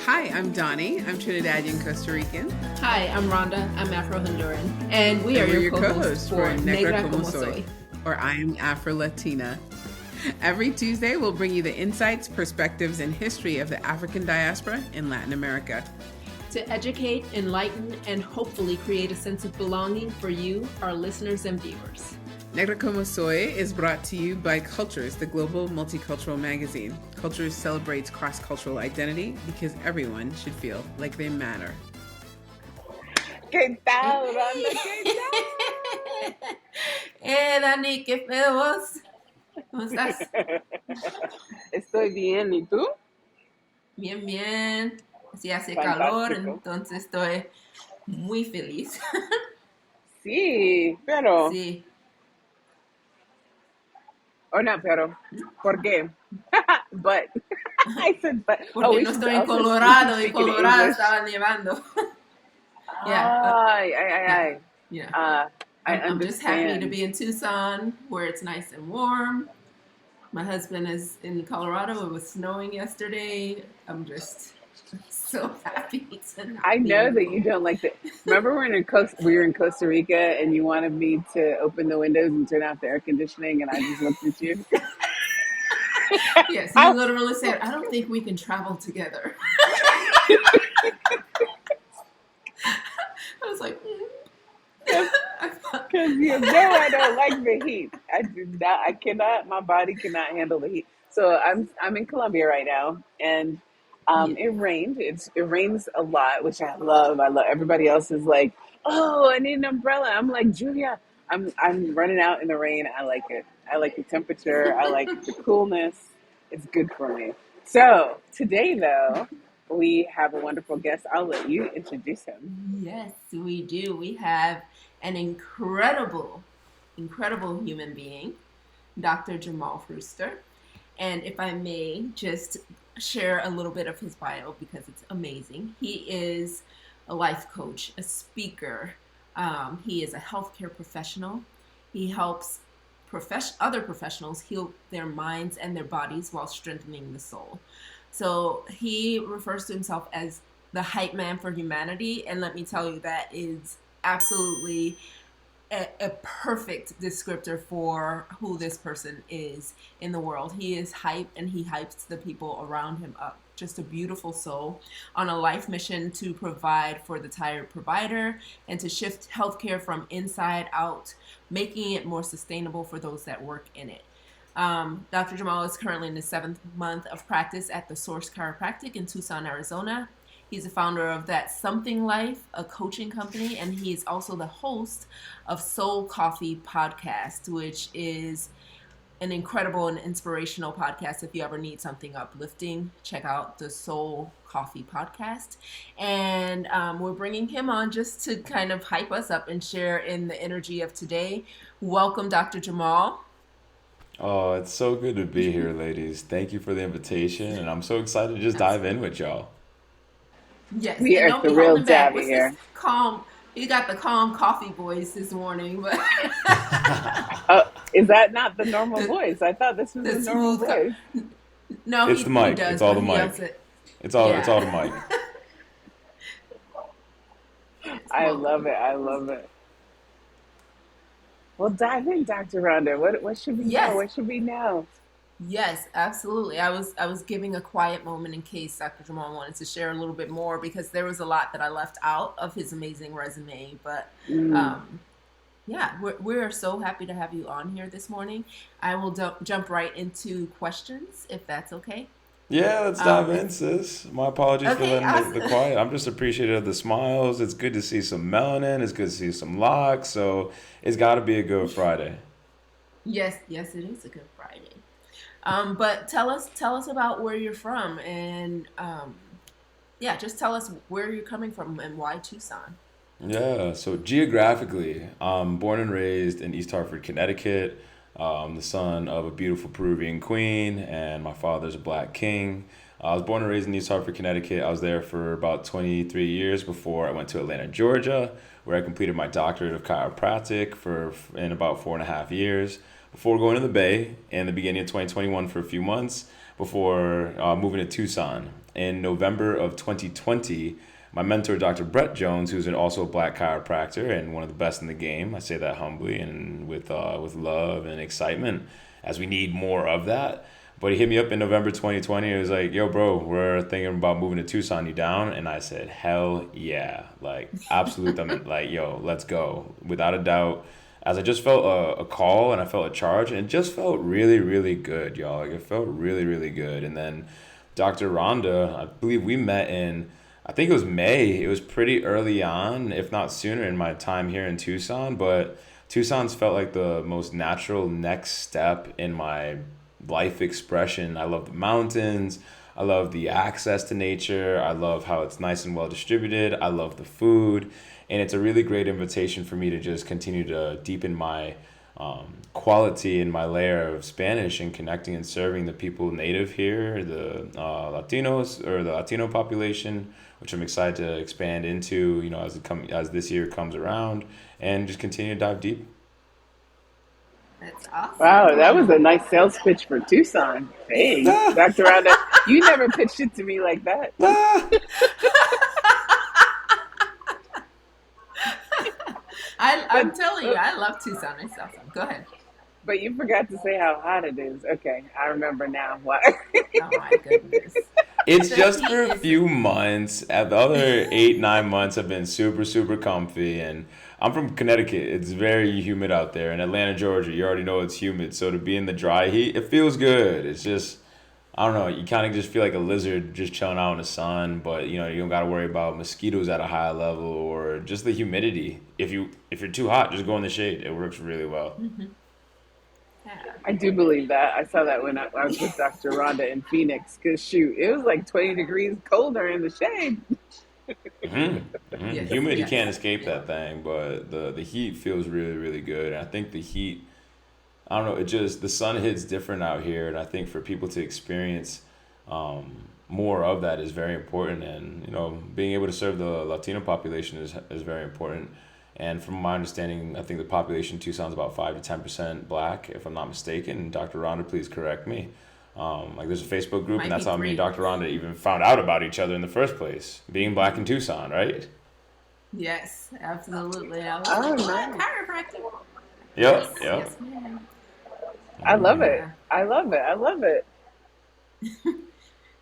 Hi, I'm Doni. I'm Trinidadian Costa Rican. Hi, I'm Rhonda. I'm Afro-Honduran. And we are your co-hosts for Negra como soy. Or I am Afro-Latina. Every Tuesday, we'll bring you the insights, perspectives, and history of the African diaspora in Latin America. To educate, enlighten, and hopefully create a sense of belonging for you, our listeners and viewers. Negra como soy is brought to you by Cultures, the global multicultural magazine. Cultures celebrates cross-cultural identity because everyone should feel like they matter. ¿Qué tal, Rhonda? ¿Qué tal? Dani, ¿qué feos? ¿Cómo estás? Estoy bien, ¿y tú? Bien, bien. Sí, hace Fantástico. calor, entonces estoy muy feliz. Sí, pero... Sí. Oh, no, pero... ¿Por qué? But... I said but... Porque no estoy en Colorado y Colorado estaba nevando. Yeah. Yeah. I'm just happy to understand. be in Tucson where it's nice and warm. My husband is in Colorado. It was snowing yesterday. I'm just so happy to I know that you don't like the... Remember we were in Costa Rica and you wanted me to open the windows and turn off the air conditioning and I just looked at you? Yes, you literally said, I don't think we can travel together. I was like, Because you know I don't like the heat. I cannot, my body cannot handle the heat. So I'm in Colombia right now and it rained. It rains a lot, which I love. Everybody else is like, oh, I need an umbrella. I'm like, Julia, I'm running out in the rain. I like it. I like the temperature. I like the coolness. It's good for me. So today, though, we have a wonderful guest. I'll let you introduce him. Yes, we do. We have an incredible human being, Dr. Jamal Fruster. And if I may just share a little bit of his bio because it's amazing. He is a life coach, a speaker. He is a healthcare professional. He helps other professionals heal their minds and their bodies while strengthening the soul. So he refers to himself as the hype man for humanity. And let me tell you, that is absolutely a perfect descriptor for who this person is in the world. He is hype and he hypes the people around him up. Just a beautiful soul on a life mission to provide for the tired provider and to shift healthcare from inside out, making it more sustainable for those that work in it. Dr. Jamal is currently in his 7th month of practice at the Source Chiropractic in Tucson, Arizona. He's the founder of That Something Life, a coaching company, and he is also the host of Soul Coffee Podcast, which is an incredible and inspirational podcast. If you ever need something uplifting, check out the Soul Coffee Podcast. And we're bringing him on just to kind of hype us up and share in the energy of today. Welcome, Dr. Jamal. Oh, it's so good to be here, ladies. Thank you for the invitation, and I'm so excited to just dive in with y'all. Yes, We are the real Davy here. Calm. You got the calm coffee voice this morning, but is that not the normal voice? I thought this was the normal voice. No, it's the mic. Does, it's all the mic. It's all the mic. I love it. Well, dive in, Dr. Rhonda. What should we know? What should we know? Yes, absolutely. I was giving a quiet moment in case Dr. Jamal wanted to share a little bit more because there was a lot that I left out of his amazing resume. But we're so happy to have you on here this morning. I will jump right into questions if that's okay. Yeah, let's dive in, sis. My apologies for letting the quiet. I'm just appreciative of the smiles. It's good to see some melanin. It's good to see some locks. So it's got to be a good Friday. Yes, it is a good Friday. But tell us about where you're from and just tell us where you're coming from and why Tucson. Yeah, so geographically, I'm born and raised in East Hartford, Connecticut. I'm the son of a beautiful Peruvian queen and my father's a black king. I was born and raised in East Hartford, Connecticut. I was there for about 23 years before I went to Atlanta, Georgia, where I completed my doctorate of chiropractic in about 4.5 years. Before going to the Bay in the beginning of 2021 for a few months before moving to Tucson. in November of 2020, my mentor, Dr. Brett Jones, who's also a black chiropractor and one of the best in the game, I say that humbly and with love and excitement, as we need more of that. But he hit me up in November 2020. He was like, "Yo, bro, we're thinking about moving to Tucson. You down?" And I said, "Hell yeah!" Like, absolute. I mean, like, yo, let's go, without a doubt. As I just felt a call and I felt a charge, and it just felt really, really good, y'all. Like, it felt really, really good. And then Dr. Rhonda, I believe we met in, I think it was May. It was pretty early on, if not sooner, in my time here in Tucson. But Tucson's felt like the most natural next step in my life expression. I love the mountains. I love the access to nature. I love how it's nice and well distributed. I love the food. And it's a really great invitation for me to just continue to deepen my quality in my layer of Spanish and connecting and serving the people native here, the Latinos or the Latino population, which I'm excited to expand into, as this year comes around, and just continue to dive deep. That's awesome. Wow, that was a nice sales pitch for Tucson. Hey, Dr. Rhonda, you never pitched it to me like that. I'm telling you, I love Tucson. It's awesome. Go ahead. But you forgot to say how hot it is. Okay, I remember now. Why? Oh my goodness. It's just for a few months. The other 8-9 months have been super, super comfy. And I'm from Connecticut. It's very humid out there. In Atlanta, Georgia, you already know it's humid. So to be in the dry heat, it feels good. It's just, I don't know, you kind of just feel like a lizard just chilling out in the sun. But, you don't got to worry about mosquitoes at a high level or just the humidity. If you're too hot, just go in the shade. It works really well. Mm-hmm. Yeah. I do believe that. I saw that when I was with Dr. Rhonda in Phoenix. Because, shoot, it was like 20 degrees colder in the shade. Yes, Humid, you yes. can't escape that thing, but the heat feels really, really good. And I think the heat, I don't know, the sun hits different out here. And I think for people to experience more of that is very important. And, being able to serve the Latino population is very important. And from my understanding, I think the population in Tucson is about 5 to 10% black, if I'm not mistaken. Dr. Rhonda, please correct me. There's a Facebook group, Might and that's be how me and 3. Dr. Rhonda even found out about each other in the first place, being black in Tucson, right? Yes, absolutely. I was Oh, like, nice. chiropractic. Yep. Yes, ma'am. I love it. Yeah. I love it. I love it.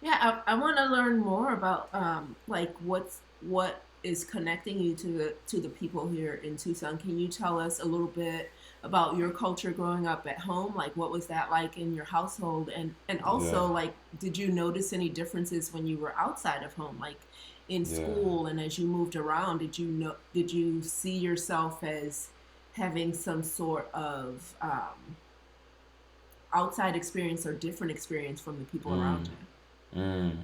Yeah, I want to learn more about what is connecting you to the people here in Tucson. Can you tell us a little bit about your culture growing up at home? Like, what was that like in your household? And also, Yeah. like, did you notice any differences when you were outside of home, like in Yeah. school and as you moved around? Did you see yourself as having some sort of outside experience or different experience from the people around you? Mm.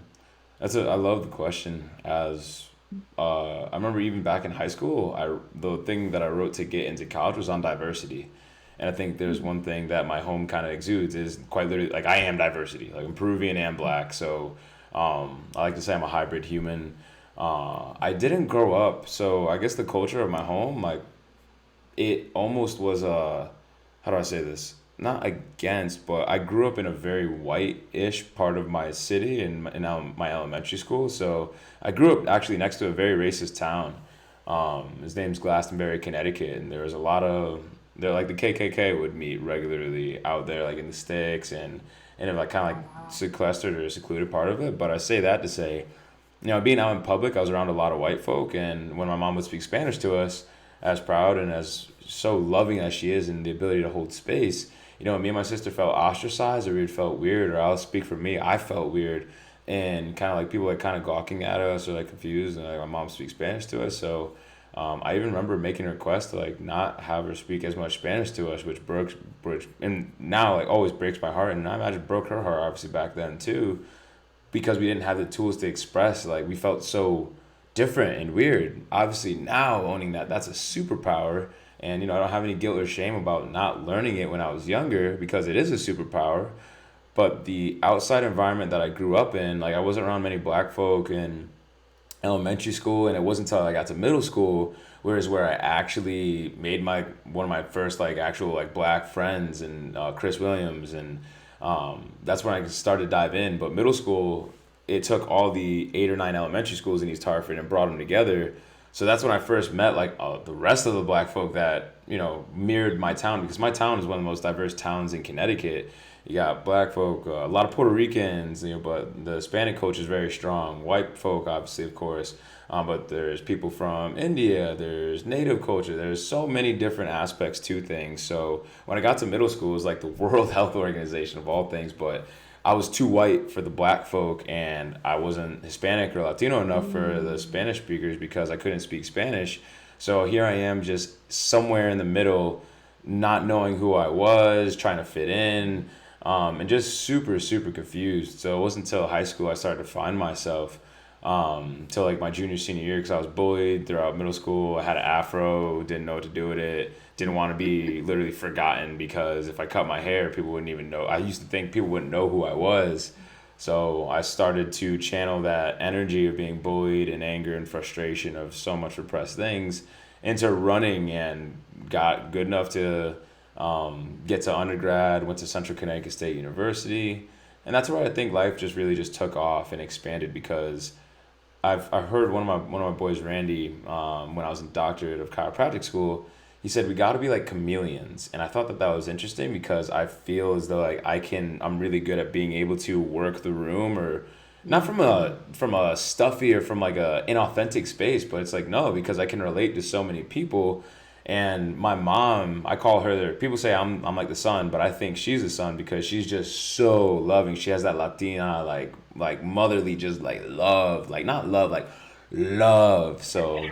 I love the question. I remember even back in high school, the thing that I wrote to get into college was on diversity. And I think there's one thing that my home kind of exudes is quite literally, like, I am diversity. Like, I'm Peruvian and black. So I like to say I'm a hybrid human. I didn't grow up. So I guess the culture of my home, like, it almost was how do I say this? Not against, but I grew up in a very white-ish part of my city in my elementary school. So I grew up actually next to a very racist town. His name's Glastonbury, Connecticut, and there was a lot of, they're like the KKK would meet regularly out there, like in the sticks and like kind of like sequestered or secluded part of it. But I say that to say, being out in public, I was around a lot of white folk, and when my mom would speak Spanish to us, as proud and as so loving as she is, and the ability to hold space, me and my sister felt ostracized, or we felt weird, or I'll speak for me, I felt weird, and kind of like people like kind of gawking at us or like confused, and like my mom speaks Spanish to us, so I even remember making a request to like not have her speak as much Spanish to us, which and now like always breaks my heart, and I imagine broke her heart obviously back then too, because we didn't have the tools to express, like we felt so different and weird. Obviously now owning that's a superpower, and I don't have any guilt or shame about not learning it when I was younger, because it is a superpower. But the outside environment that I grew up in, like I wasn't around many black folk in elementary school, and it wasn't until I got to middle school where I actually made one of my first like actual like black friends, and Chris Williams, and that's when I started to dive in. But middle school, it took all the 8 or 9 elementary schools in East Hartford and brought them together. So that's when I first met like the rest of the black folk that, mirrored my town, because my town is one of the most diverse towns in Connecticut. You got black folk, a lot of Puerto Ricans, but the Hispanic culture is very strong. White folk, obviously, of course, but there's people from India, there's native culture, there's so many different aspects to things. So when I got to middle school, it was like the World Health Organization of all things, but I was too white for the black folk, and I wasn't Hispanic or Latino enough for the Spanish speakers because I couldn't speak Spanish. So here I am, just somewhere in the middle, not knowing who I was, trying to fit in, and just super, super confused. So it wasn't until high school I started to find myself, till like my junior, senior year, because I was bullied throughout middle school. I had an afro, didn't know what to do with it, didn't want to be literally forgotten, because if I cut my hair, people wouldn't even know. I used to think people wouldn't know who I was. So I started to channel that energy of being bullied and anger and frustration of so much repressed things into running, and got good enough to get to undergrad, went to Central Connecticut State University. And that's where I think life just really just took off and expanded, because I heard one of my boys, Randy, when I was in doctorate of chiropractic school, he said we got to be like chameleons, and I thought that was interesting, because I feel as though like I'm really good at being able to work the room, or not from a stuffy or from like a inauthentic space, but it's like no, because I can relate to so many people. And my mom, I call her, people say I'm like the son, but I think she's the son, because she's just so loving. She has that Latina, like motherly, just like love, like not love, like love. So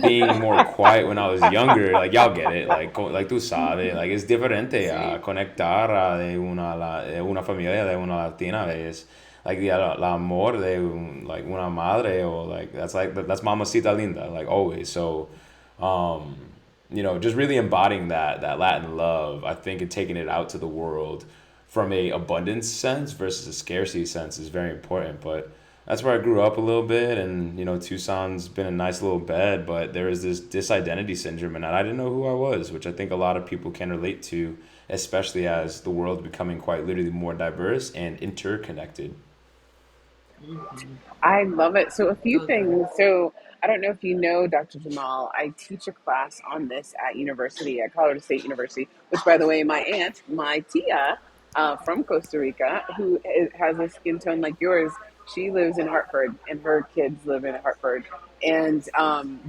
being more quiet when I was younger, like y'all get it, like tú sabes, like it's diferente a conectar de una familia de una Latina, es like the amor de like una madre, or like that's mamacita linda, like always. So just really embodying that Latin love, I think, and taking it out to the world from a abundance sense versus a scarcity sense is very important. But that's where I grew up a little bit, and Tucson's been a nice little bed, but there is this disidentity syndrome, and I didn't know who I was, which I think a lot of people can relate to, especially as the world becoming quite literally more diverse and interconnected. I love it. So a few things. So I don't know if you know Dr. Jamal. I teach a class on this at university, at Colorado State University, which, by the way, my aunt, my tia, from Costa Rica, who has a skin tone like yours, she lives in Hartford, and her kids live in Hartford, and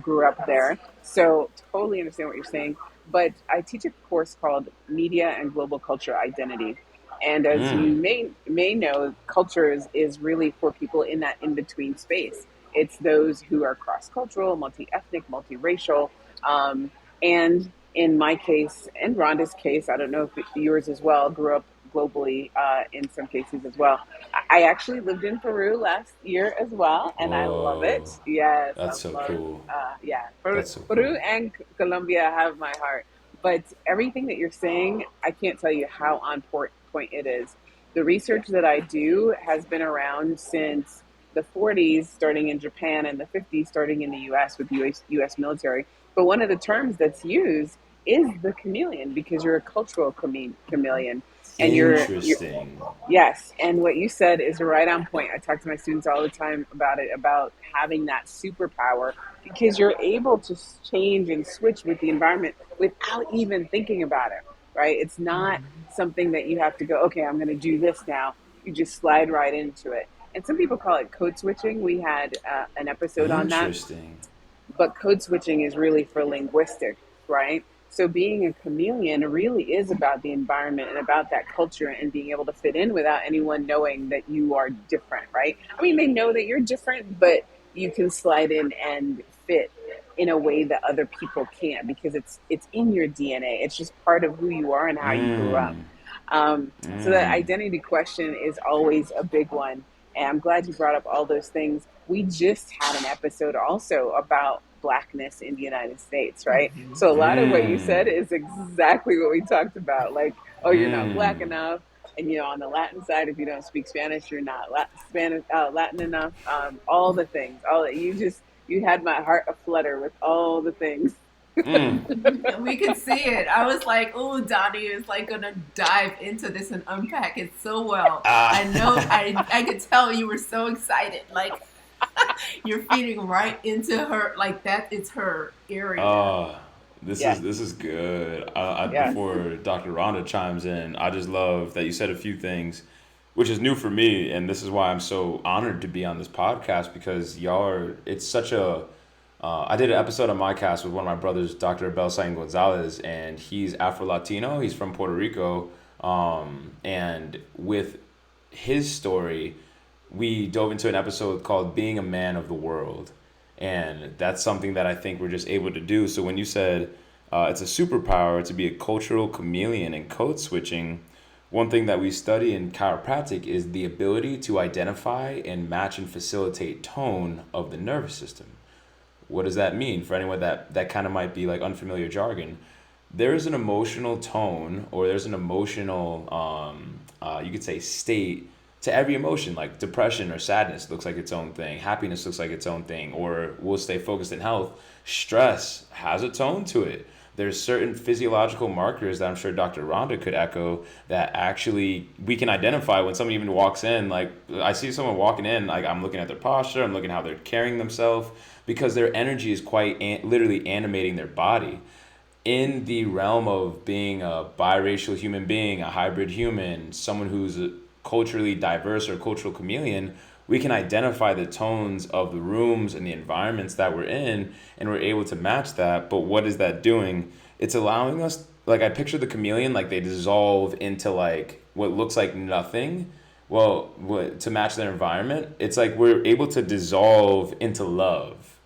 grew up there. So totally understand what you're saying. But I teach a course called Media and Global Culture Identity. And as you may know, culture is really for people in that in-between space. It's those who are cross-cultural, multi-ethnic, multiracial. And in my case, and Rhonda's case, I don't know if yours as well, grew up globally in some cases as well. I actually lived in Peru last year as well, and I love it. Whoa, Yes, I that's so love cool. Peru, That's so Peru cool. and Colombia have my heart. But everything that you're saying, I can't tell you how on point it is. The research that I do has been around since the 40s, starting in Japan, and the 50s, starting in the U.S. with U.S. military. But one of the terms that's used is the chameleon, because you're a cultural chameleon, and you're Interesting. yes. And what you said is right on point. I talk to my students all the time about it, about having that superpower, because you're able to change and switch with the environment without even thinking about it, right? It's not something that you have to go, okay, I'm going to do this now. You just slide right into it. And some people call it code switching. We had an episode on that, Interesting. but code switching is really for linguistics, right? So being a chameleon really is about the environment and about that culture and being able to fit in without anyone knowing that you are different, right? I mean, they know that you're different, but you can slide in and fit in a way that other people can't, because it's in your DNA. It's just part of who you are and how you grew up. Mm, So that mm. identity question is always a big one. And I'm glad you brought up all those things. We just had an episode also about blackness in the United States, right? So a lot of what you said Mm, is exactly what we talked about. Like, oh, you're not black mm. enough. And, on the Latin side, if you don't speak Spanish, you're not Latin enough. All the things, you had my heart aflutter with all the things. We could see it. I was like, oh, Doni is like gonna dive into this and unpack it so well. I know, I could tell you were so excited. Like you're feeding right into her, like that it's her area. This Yes. is good. Yes. Before Dr. Rhonda chimes in, I just love that you said a few things, which is new for me, and this is why I'm so honored to be on this podcast because y'all are. It's such a. I did an episode on my cast with one of my brothers, Dr. Abel Sain Gonzalez, and he's Afro-Latino. He's from Puerto Rico, and with his story, we dove into an episode called "Being a Man of the World." And that's something that I think we're just able to do. So when you said it's a superpower to be a cultural chameleon and code switching, one thing that we study in chiropractic is the ability to identify and match and facilitate tone of the nervous system. What does that mean for anyone that kind of might be like unfamiliar jargon? There's an emotional tone or there's an emotional, you could say, state to every emotion, like depression or sadness looks like its own thing, happiness looks like its own thing, or we'll stay focused in health. Stress has a tone to it. There's certain physiological markers that I'm sure Dr. Rhonda could echo that actually we can identify when someone even walks in. Like I see someone walking in, like I'm looking at their posture, I'm looking at how they're carrying themselves because their energy is quite literally animating their body. In the realm of being a biracial human being, a hybrid human, someone who's culturally diverse or cultural chameleon, we can identify the tones of the rooms and the environments that we're in, and we're able to match that. But what is that doing? It's allowing us, like I picture the chameleon, like they dissolve into like what looks like nothing. Well, to match their environment, it's like we're able to dissolve into love,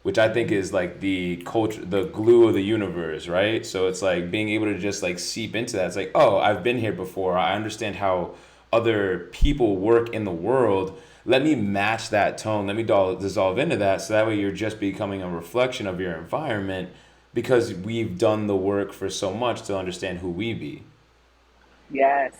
which I think is like the culture, the glue of the universe, right? So it's like being able to just like seep into that. It's like, oh, I've been here before. I understand how other people work in the world. Let me match that tone. Let me dissolve into that. So that way you're just becoming a reflection of your environment because we've done the work for so much to understand who we be. Yes.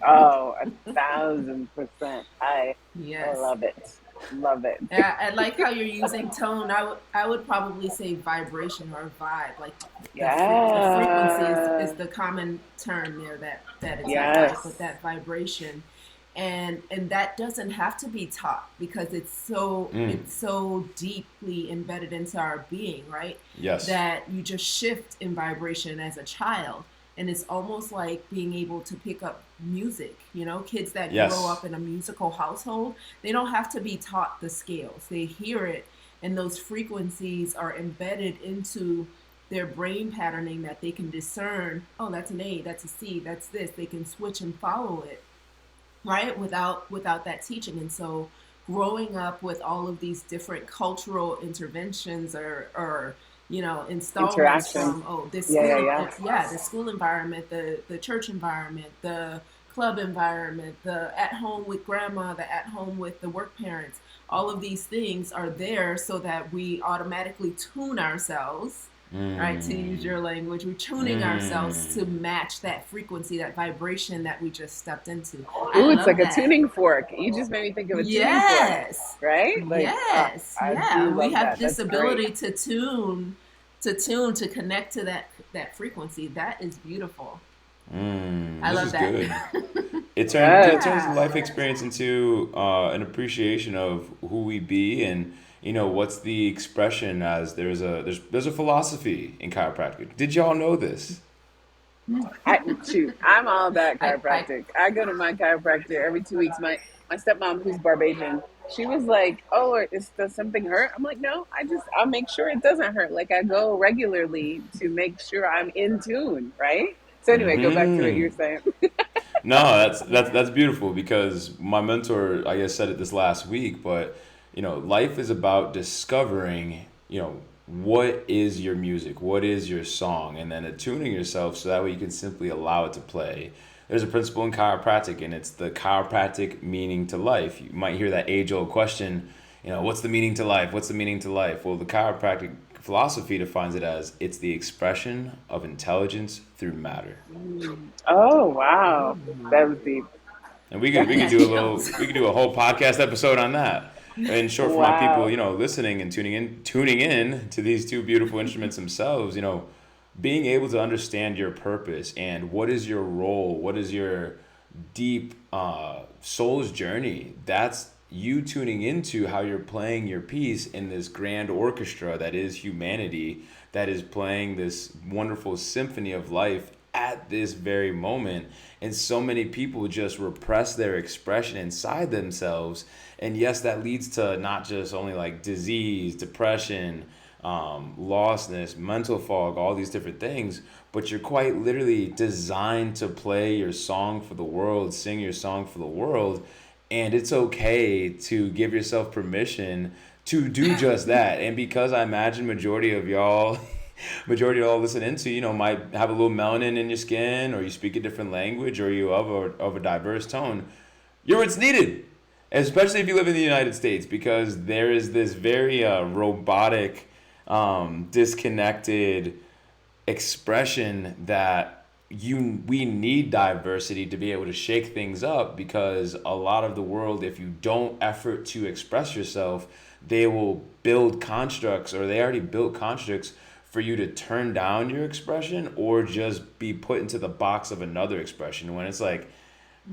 Oh, 1,000%. I Yes. love it. Love it. Yeah, I like how you're using tone. I would probably say vibration or vibe. Like the frequency Yeah. is the common term there that it's not vibe, but Yes. that vibration. And that doesn't have to be taught because it's so deeply embedded into our being, right? Yes. That you just shift in vibration as a child. And it's almost like being able to pick up music. Kids that grow Yes. up in a musical household, they don't have to be taught the scales. They hear it, and those frequencies are embedded into their brain patterning that they can discern, oh, that's an A, that's a C, that's this. They can switch and follow it, right? Without that teaching. And so growing up with all of these different cultural interventions or installments Interaction. from this Yeah, yeah, school, yeah. the school environment, the church environment, the club environment, the at home with grandma, the at home with the work parents. All of these things are there so that we automatically tune ourselves, right? To use your language, we're tuning ourselves to match that frequency, that vibration that we just stepped into. I Ooh, it's love like a that. tuning fork. You just made me think of a tuning fork, Yes. right? Like, Yes. I Yeah. do We love have that. this That's great. ability to connect to that frequency. That is beautiful. I This love is that. good. It Yes. turns the life experience into an appreciation of who we be, and what's the expression as there's a philosophy in chiropractic. Did y'all know this? I'm all about I chiropractic. I go to my chiropractor every 2 weeks. My stepmom, who's Barbadian, she was like, "Oh, does something hurt?" I'm like, "No, I'll make sure it doesn't hurt. Like I go regularly to make sure I'm in tune, right?" So anyway, go back to what you're saying. No, that's beautiful because my mentor, I guess, said it this last week. But life is about discovering, what is your music, what is your song, and then attuning yourself so that way you can simply allow it to play. There's a principle in chiropractic, and it's the chiropractic meaning to life. You might hear that age-old question, what's the meaning to life? What's the meaning to life? Well, the chiropractic philosophy defines it as it's the expression of intelligence through matter. Oh wow, that was deep. And we could do a whole podcast episode on that. in short, for my people, Wow. listening and tuning in to these two beautiful instruments themselves, being able to understand your purpose and what is your role, what is your deep soul's journey. That's you tuning into how you're playing your piece in this grand orchestra that is humanity, that is playing this wonderful symphony of life at this very moment. And so many people just repress their expression inside themselves. And yes, that leads to not just only like disease, depression, lostness, mental fog, all these different things, but you're quite literally designed to play your song for the world, sing your song for the world, and it's okay to give yourself permission to do just that. And because I imagine majority of y'all listen into, might have a little melanin in your skin, or you speak a different language, or you of a diverse tone, you're what's needed, especially if you live in the United States, because there is this very robotic, disconnected expression that we need diversity to be able to shake things up, because a lot of the world, if you don't effort to express yourself, they will build constructs, or they already built constructs for you to turn down your expression or just be put into the box of another expression, when it's like,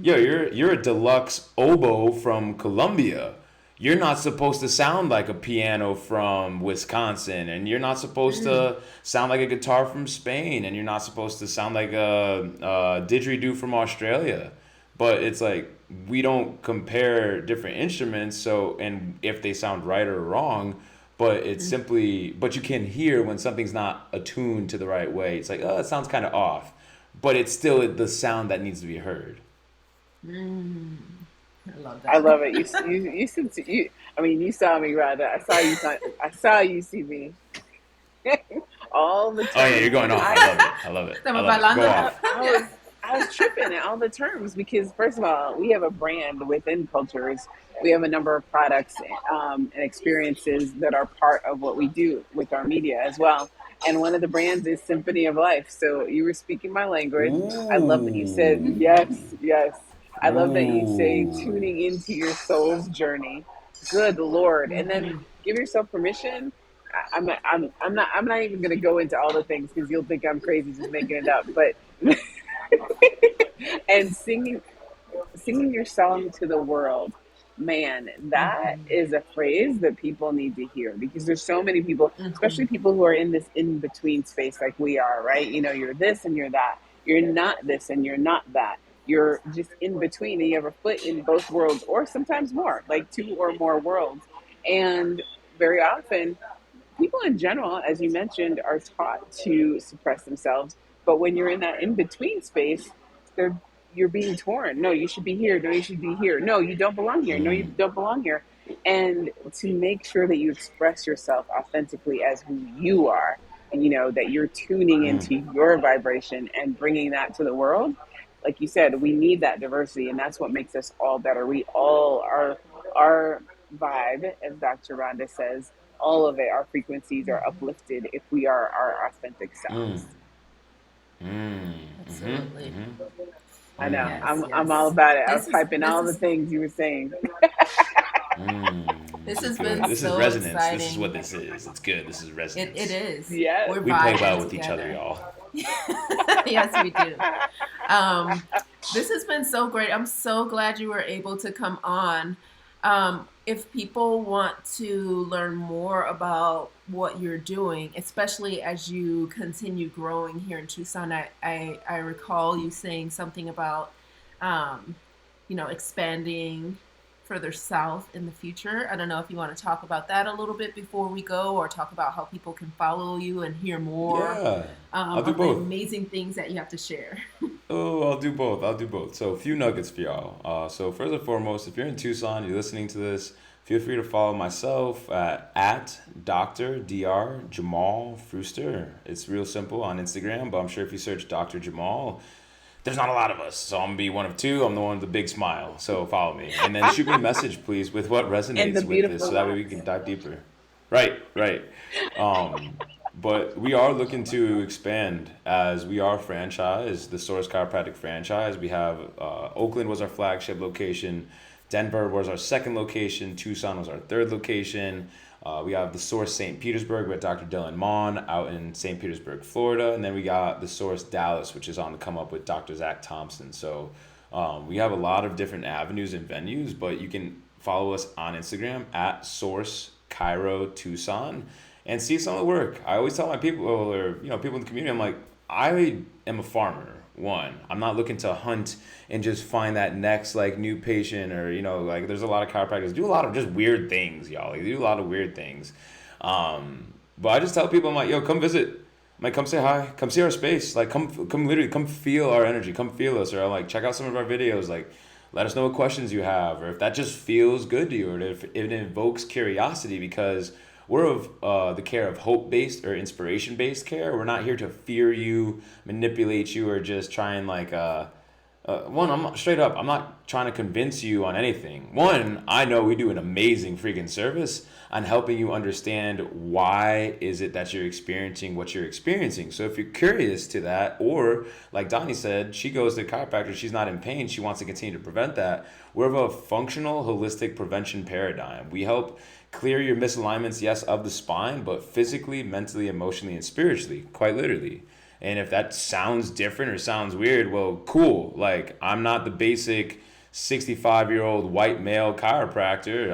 yo, you're a deluxe oboe from Colombia. You're not supposed to sound like a piano from Wisconsin, and you're not supposed to sound like a guitar from Spain, and you're not supposed to sound like a didgeridoo from Australia. But it's like we don't compare different instruments, so and if they sound right or wrong, but it's simply but you can hear when something's not attuned to the right way. It's like, oh, it sounds kind of off, but it's still the sound that needs to be heard. I love I that. love it. You said you. I mean, you saw me, Rhonda. I saw you. I saw you see me all the Oh yeah, you're terms, going and off. I love it. I love it. I Estamos love it. Go bailando. I, off. I was I was tripping at all the terms because first of all, we have a brand within cultures. We have a number of products and experiences that are part of what we do with our media as well. And one of the brands is Symphony of Life. So you were speaking my language. I love that you said Ooh. yes, yes. I love that you say Ooh. tuning into your soul's journey. Good Lord. And then give yourself permission. I'm not even going to go into all the things because you'll think I'm crazy just making it up. But and singing your song to the world, man, that is a phrase that people need to hear because there's so many people, especially people who are in this in between space like we are, right? You know, you're this and you're that. You're not this and you're not that. You're just in between and you have a foot in both worlds or sometimes more, like two or more worlds. And very often people in general, as you mentioned, are taught to suppress themselves. But when you're in that in between space, they're you're being torn. No, you should be here. No, you should be here. No, you don't belong here. No, you Mm. don't belong here. And to make sure that you express yourself authentically as who you are, and you know that you're tuning Mm. into your vibration and bringing that to the world. Like you said, we need that diversity, and that's what makes us all better. We all are our vibe, as Dr. Rhonda says, all of it, our frequencies are uplifted if we are our authentic Mm. selves. Mm. Mm-hmm. Absolutely. Mm-hmm. I know. Mm. I'm all Yes. about it. I was This is typing this all the is things you were saying. Mm. this This is has been good. This is so resonance. This is what exciting. this is. It's good. This is It resonance. is. Yes. We're We play well vibing with each other, together. y'all. Yes, we do. Um, this has been so great. I'm so glad you were able to come on. If people want to learn more about what you're doing, especially as you continue growing here in Tucson, I recall you saying something about, um, expanding further south in the future. I don't know if you want to talk about that a little bit before we go, or talk about how people can follow you and hear more Yeah. I'll do of the both. amazing things that you have to share. Oh, I'll do both. I'll do both. So, a few nuggets for y'all. So, first and foremost, if you're in Tucson, you're listening to this, feel free to follow myself at Dr. Jamal Fruster. It's real simple on Instagram, but I'm sure if you search Dr. Jamal, there's not a lot of us. So, I'm going to be one of two. I'm the one with the big smile. So, follow me. And then shoot me a message, please, with what And the resonates with this so beautiful that way we locks. can dive deeper. Right, right. But we are looking to expand as we are franchise, the Source Chiropractic franchise. We have Oakland was our flagship location. Denver was our second location. Tucson was our third location. We have the Source St. Petersburg with Dr. Dylan Mon out in St. Petersburg, Florida. And then we got the Source Dallas, which is on the come up with Dr. Zach Thompson. So we have a lot of different avenues and venues, but you can follow us on Instagram at Source Cairo Tucson and see some of the work. I always tell my people, or people in the community, I'm like, I am a farmer. One, I'm not looking to hunt and just find that next like new patient, or like there's a lot of chiropractors do a lot of just weird things, y'all. They do a lot of weird things. But I just tell people, I'm like, yo, come visit. I'm like, come say hi, come see our space, like come literally come feel our energy, come feel us, or like check out some of our videos, like let us know what questions you have, or if that just feels good to you, or if it invokes curiosity, because we're of the care of hope-based or inspiration-based care. We're not here to fear you, manipulate you, or just try and I'm not, straight up, I'm not trying to convince you on anything. One, I know we do an amazing freaking service on helping you understand why is it that you're experiencing what you're experiencing. So if you're curious to that, or like Doni said, she goes to a chiropractor, she's not in pain, she wants to continue to prevent that. We're of a functional, holistic prevention paradigm. We help clear your misalignments, yes, of the spine, but physically, mentally, emotionally, and spiritually, quite literally. And if that sounds different or sounds weird, well, cool. Like, I'm not the basic 65-year-old white male chiropractor.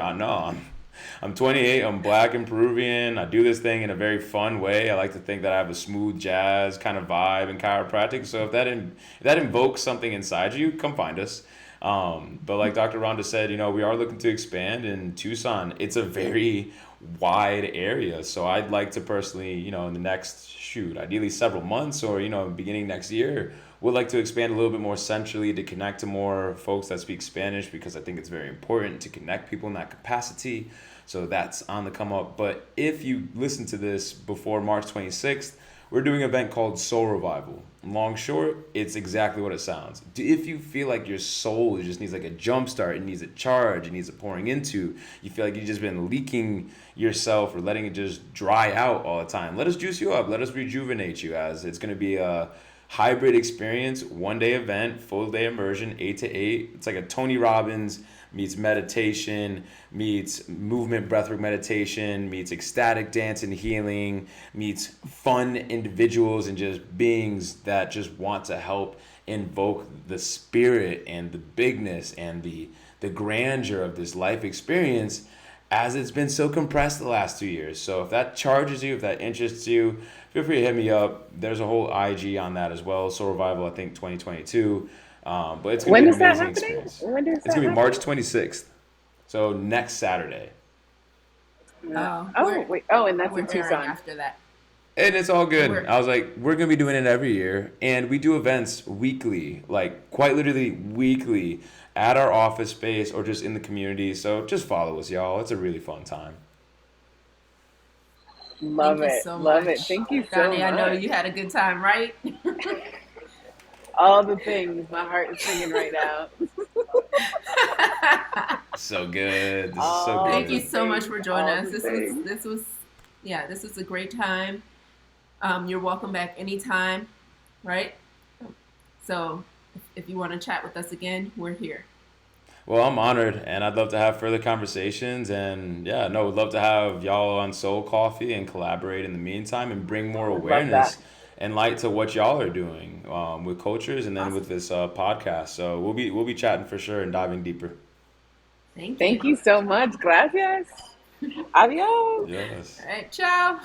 I'm 28, I'm black and Peruvian. I do this thing in a very fun way. I like to think that I have a smooth jazz kind of vibe in chiropractic. So if that invokes something inside you, come find us. But like Dr. Rhonda said, we are looking to expand in Tucson. It's a very wide area. So I'd like to personally, in the next, ideally several months, or, beginning next year, would like to expand a little bit more centrally to connect to more folks that speak Spanish, because I think it's very important to connect people in that capacity. So that's on the come up. But if you listen to this before March 26th, we're doing an event called Soul Revival. Long short, it's exactly what it sounds. If you feel like your soul just needs like a jump start, it needs a charge, it needs a pouring into, you feel like you've just been leaking yourself or letting it just dry out all the time, let us juice you up, let us rejuvenate you, as it's going to be a hybrid experience, 1-day event, full day immersion, 8 to 8. It's like a Tony Robbins meets meditation, meets movement breathwork meditation, meets ecstatic dance and healing, meets fun individuals and just beings that just want to help invoke the spirit and the bigness and the grandeur of this life experience, as it's been so compressed the last 2 years. So if that charges you, if that interests you, feel free to hit me up. There's a whole IG on that as well. Soul Revival, I think 2022. But it's going to be an amazing experience. It's going to be March 26th. So next Saturday. And that's in Tucson. After that. And it's all good. I was like, we're going to be doing it every year. And we do events weekly, like quite literally weekly, at our office space or just in the community. So just follow us, y'all. It's a really fun time. Love it. Thank you so Doni, much. I know you had a good time, right? All the things. My heart is singing right now. So good. This is so good. Thank you so much for joining us. This was a great time. You're welcome back anytime, right? So if you want to chat with us again, we're here. Well, I'm honored, and I'd love to have further conversations, and would love to have y'all on Soul Coffee and collaborate in the meantime and bring more awareness and light to what y'all are doing with cultures, and then with this podcast. So we'll be chatting for sure and diving deeper. Thank you so much. Gracias. Adios. Yes. All right. Ciao.